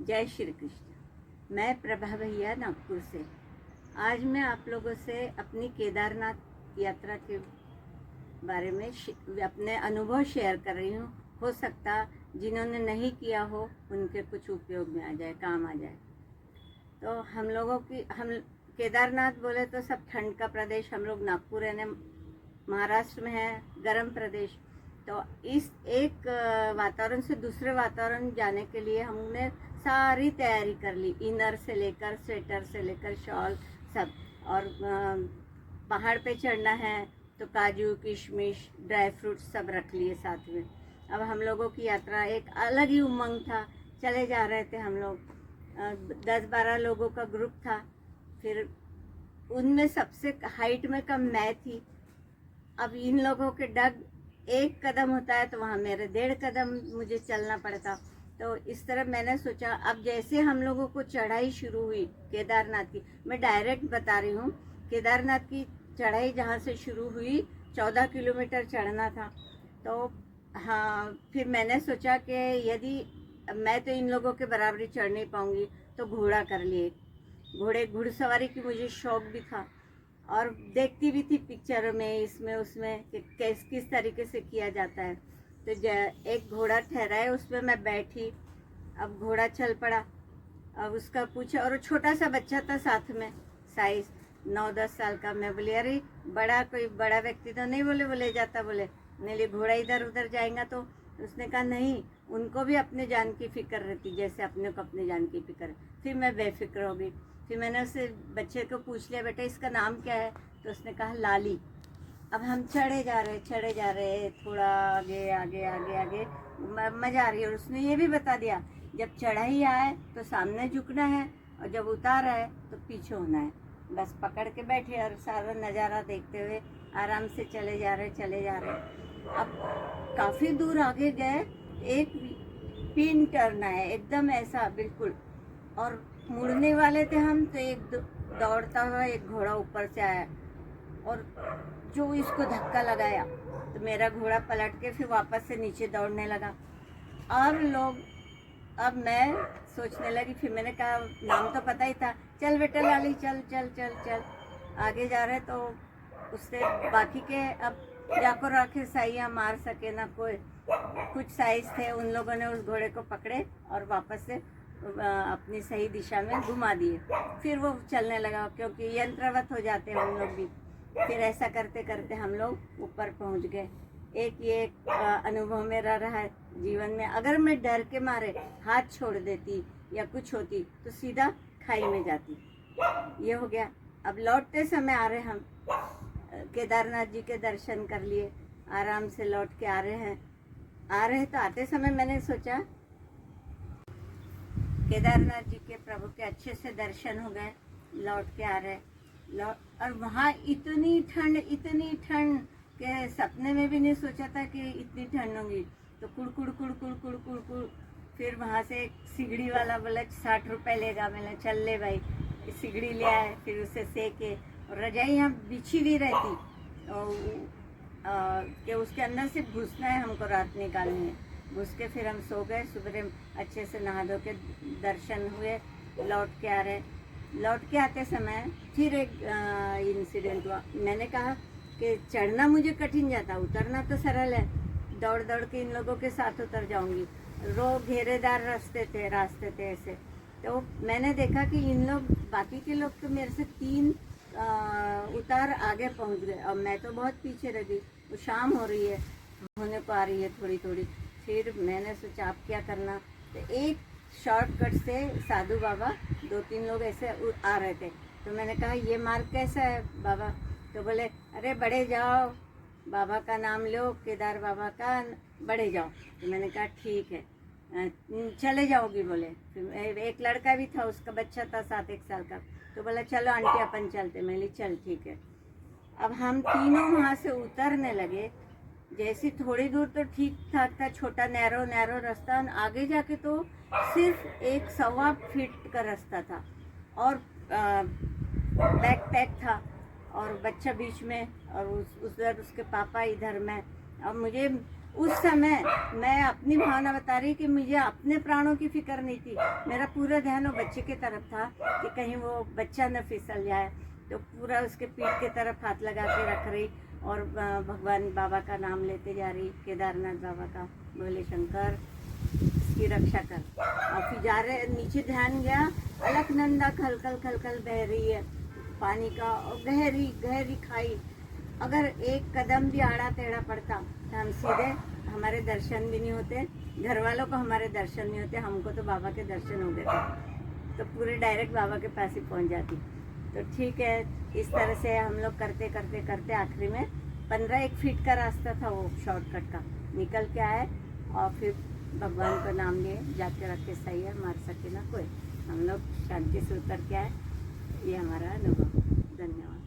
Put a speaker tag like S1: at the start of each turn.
S1: जय श्री कृष्ण। मैं प्रभा भैया नागपुर से। आज मैं आप लोगों से अपनी केदारनाथ यात्रा के बारे में अपने अनुभव शेयर कर रही हूँ। हो सकता जिन्होंने नहीं किया हो उनके कुछ उपयोग में आ जाए, काम आ जाए। तो हम केदारनाथ बोले तो सब ठंड का प्रदेश। हम लोग नागपुर है, महाराष्ट्र में है, गर्म प्रदेश। तो इस एक वातावरण से दूसरे वातावरण जाने के लिए हमने सारी तैयारी कर ली, इनर से लेकर स्वेटर से लेकर शॉल सब। और पहाड़ पे चढ़ना है तो काजू किशमिश ड्राई फ्रूट्स सब रख लिए साथ में। अब हम लोगों की यात्रा एक अलग ही उमंग था। चले जा रहे थे हम लोग, 10-12 लोगों का ग्रुप था। फिर उनमें सबसे हाइट में कम मैं थी। अब इन लोगों के डग एक कदम होता है तो वहाँ मेरे 1.5 कदम मुझे चलना पड़ता। तो इस तरह मैंने सोचा, अब जैसे हम लोगों को चढ़ाई शुरू हुई केदारनाथ की, मैं डायरेक्ट बता रही हूँ, केदारनाथ की चढ़ाई जहाँ से शुरू हुई 14 किलोमीटर चढ़ना था। तो हाँ, फिर मैंने सोचा कि यदि मैं तो इन लोगों के बराबरी चढ़ नहीं पाऊँगी तो घोड़ा कर लिए। घुड़सवारी की मुझे शौक भी था और देखती भी थी पिक्चरों में, इसमें उसमें कि किस तरीके से किया जाता है। तो एक घोड़ा ठहराए, उसमें मैं बैठी। अब घोड़ा चल पड़ा। अब उसका पूछा, और छोटा सा बच्चा था साथ में, साइज 9-10 साल का। मैं बोली अरे कोई बड़ा व्यक्ति तो नहीं बोले जाता, बोले नहीं घोड़ा इधर उधर जाएगा तो। उसने कहा नहीं, उनको भी अपने जान की फिक्र रहती जैसे अपने को अपने जान की फिक्र है। फिर मैं बेफिक्र हो गई। फिर मैंने उससे बच्चे को पूछ लिया, बेटा इसका नाम क्या है? तो उसने कहा लाली। अब हम चढ़े जा रहे, थोड़ा आगे आगे आगे आगे मजा आ रही है। और उसने ये भी बता दिया, जब चढ़ाई आए तो सामने झुकना है और जब उतार आए तो पीछे होना है। बस पकड़ के बैठे और सारा नज़ारा देखते हुए आराम से चले जा रहे। अब काफ़ी दूर आगे गए, एक पिन टर्न है एकदम ऐसा बिल्कुल, और मुड़ने वाले थे हम तो एक दौड़ता हुआ एक घोड़ा ऊपर से आया और जो इसको धक्का लगाया तो मेरा घोड़ा पलट के फिर वापस से नीचे दौड़ने लगा। अब मैं सोचने लगी। फिर मैंने कहा, नाम तो पता ही था, चल बेटा लाली चल चल चल चल। आगे जा रहे तो उससे बाकी के अब जाको राखे साइयाँ मार सके ना कोई। कुछ साइज थे, उन लोगों ने उस घोड़े को पकड़े और वापस से अपनी सही दिशा में घुमा दिए। फिर वो चलने लगा, क्योंकि यंत्रवत हो जाते हैं हम लोग भी। फिर ऐसा करते करते हम लोग ऊपर पहुंच गए। ये अनुभव मेरा रहा है जीवन में। अगर मैं डर के मारे हाथ छोड़ देती या कुछ होती तो सीधा खाई में जाती। ये हो गया। अब लौटते समय आ रहे हम, केदारनाथ जी के दर्शन कर लिए, आराम से लौट के आ रहे हैं तो आते समय मैंने सोचा केदारनाथ जी के प्रभु के अच्छे से दर्शन हो गए। लौट के आ रहे और वहाँ इतनी ठंड के सपने में भी नहीं सोचा था कि इतनी ठंड होगी। तो कुड़। फिर वहाँ से एक सिगड़ी वाला बोला 60 रुपए लेगा। मैंने चल ले भाई, सिगड़ी ले आए। फिर उसे सेके और रजाई यहाँ बिछी भी रहती कि उसके अंदर से घुसना है हमको, रात निकालनी है। घुस के फिर हम सो गए। सुबह अच्छे से नहा धो के दर्शन हुए, लौट के आते समय फिर एक इंसिडेंट हुआ। मैंने कहा कि चढ़ना मुझे कठिन जाता, उतरना तो सरल है। दौड़ के इन लोगों के साथ उतर जाऊंगी। घेरेदार रास्ते थे ऐसे। तो मैंने देखा कि इन लोग, बाकी के लोग तो मेरे से 3 उतार आगे पहुंच गए और मैं तो बहुत पीछे रह गई। वो शाम हो रही है, होने को आ रही है थोड़ी। फिर मैंने सोचा अब क्या करना। तो एक शॉर्टकट से साधु बाबा 2-3 लोग ऐसे आ रहे थे। तो मैंने कहा ये मार्ग कैसा है बाबा? तो बोले अरे बढ़े जाओ, बाबा का नाम लो, केदार बाबा का, बढ़े जाओ। तो मैंने कहा ठीक है, चले जाओगी बोले। फिर एक लड़का भी था, उसका बच्चा था 7-1 साल का। तो बोला चलो आंटी अपन चलते। मैं बोली चल ठीक है। अब हम तीनों वहाँ से उतरने लगे। जैसी थोड़ी दूर तो ठीक ठाक था, छोटा नैरो रास्ता। आगे जाके तो सिर्फ 1-1.25 फीट का रास्ता था और बैकपैक था और बच्चा बीच में और उधर उसके पापा इधर में। अब मुझे उस समय मैं अपनी भावना बता रही कि मुझे अपने प्राणों की फिक्र नहीं थी, मेरा पूरा ध्यान वो बच्चे की तरफ था कि कहीं वो बच्चा न फिसल जाए। तो पूरा उसके पीठ की तरफ हाथ लगा के रख रही और भगवान बाबा का नाम लेते जा रही, केदारनाथ बाबा का, बोले शंकर इसकी रक्षा कर। और फिर जा रहे नीचे ध्यान गया, अलकनंदा खलखल खलखल बह रही है पानी का, और गहरी गहरी खाई। अगर एक कदम भी आड़ा टेढ़ा पड़ता तो हम सीधे, हमारे दर्शन भी नहीं होते, घर वालों को हमारे दर्शन नहीं होते, हमको तो बाबा के दर्शन हो गए थे, तो पूरे डायरेक्ट बाबा के पास ही पहुंच जाती। तो ठीक है, इस तरह से हम लोग करते करते करते आखिरी में 15 फीट का रास्ता था वो शॉर्टकट का, निकल के आए और फिर भगवान का नाम लिए, जाके रखे सही है, मार सके ना कोई, हम लोग शांति से उतर के आए। ये हमारा अनुभव। धन्यवाद।